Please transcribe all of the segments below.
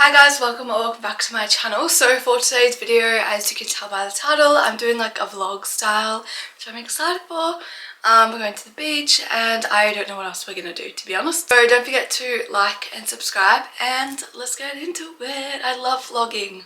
Hi guys, welcome or welcome back to my channel. So for today's video, as you can tell by the title, I'm doing like a vlog style, which I'm excited for. We're going to the beach and I don't know what else we're gonna do, to be honest. So don't forget to like and subscribe and let's get into it. I love vlogging.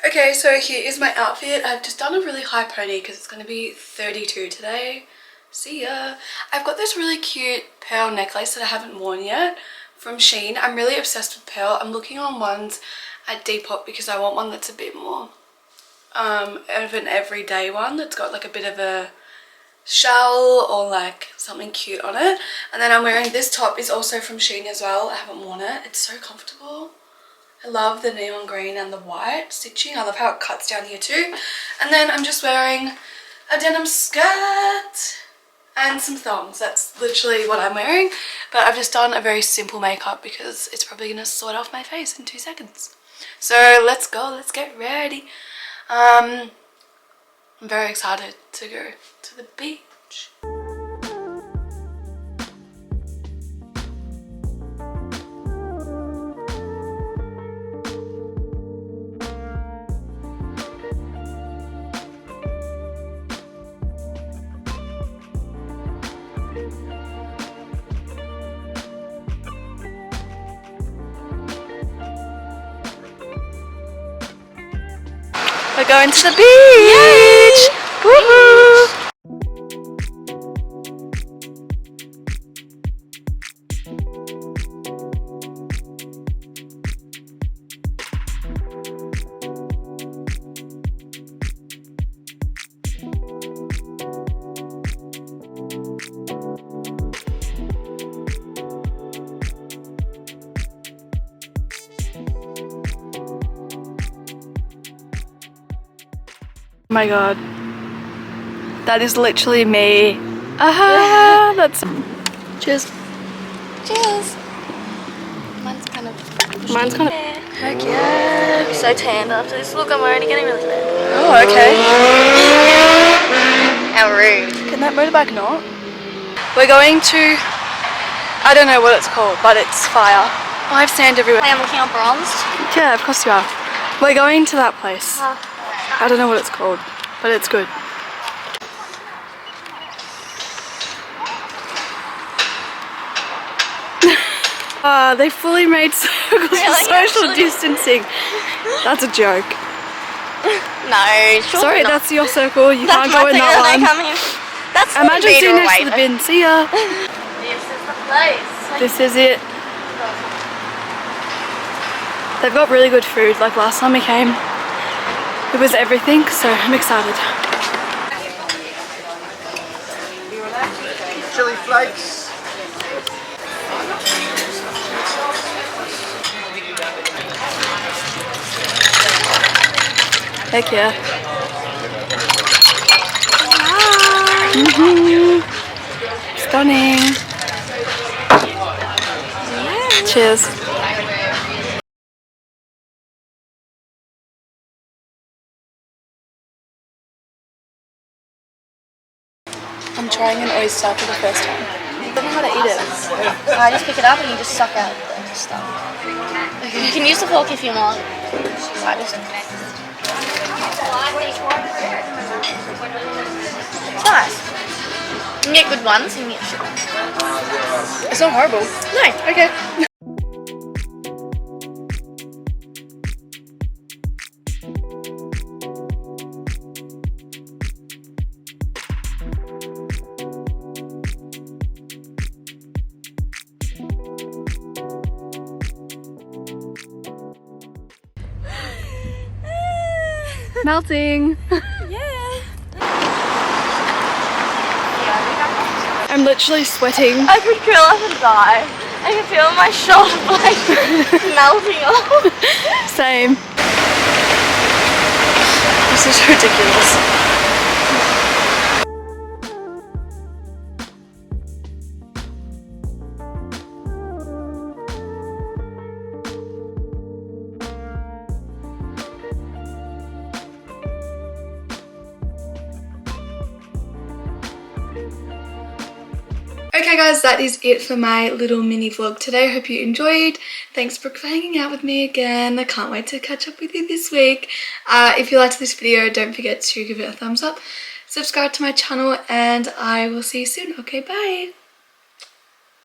Okay, so here is my outfit. I've just done a really high pony because it's going to be 32 today. See ya. I've got this really cute pearl necklace that I haven't worn yet from Shein. I'm really obsessed with pearl. I'm looking on ones at Depop because I want one that's a bit more of an everyday one that's got like a bit of a shell or like something cute on it. And then I'm wearing this top, is also from Shein as well. I haven't worn it. It's so comfortable. I love the neon green and the white stitching. I love how it cuts down here too. And then I'm just wearing a denim skirt and some thongs. That's literally what I'm wearing. But I've just done a very simple makeup because it's probably going to sort off my face in 2 seconds. So let's go. Let's get ready. I'm very excited to go to the beach. We're going to the beach! Woohoo! Oh my god, that is literally me. Aha, that's cheers. Cheers. Mine's kind of heck yeah. I'm so tanned after this. Look, I'm already getting really tanned. Oh, okay. How rude. Can that motorbike not? We're going to, I don't know what it's called, but it's fire. Oh, I have sand everywhere. I'm looking all bronzed. Yeah, of course you are. We're going to that place. I don't know what it's called, but it's good. They fully made circles for social distancing. That's a joke. No, sure. Sorry, not. that's your circle. You can't go in that one. That's Imagine sitting next to the bin. See ya. This is the place. This is it. They've got really good food. Like last time we came, it was everything, so I'm excited. Chili flakes. Heck yeah. Stunning. Cheers. I'm trying an oyster for the first time. I don't know how to eat it. I just pick it up and you just suck out the stuff. Okay. You can use the fork if you want. I just... It's nice. You can get good ones and get shit. It's not horrible. No. Okay. Melting. I'm literally sweating. I could curl up and die. I can feel my shoulder like melting off. Same. This is ridiculous. Okay guys, that is it for my little mini vlog today. I hope you enjoyed. Thanks Brooke for hanging out with me again. I can't wait to catch up with you this week. If you liked this video, don't forget to give it a thumbs up, subscribe to my channel, and I will see you soon. Okay, bye!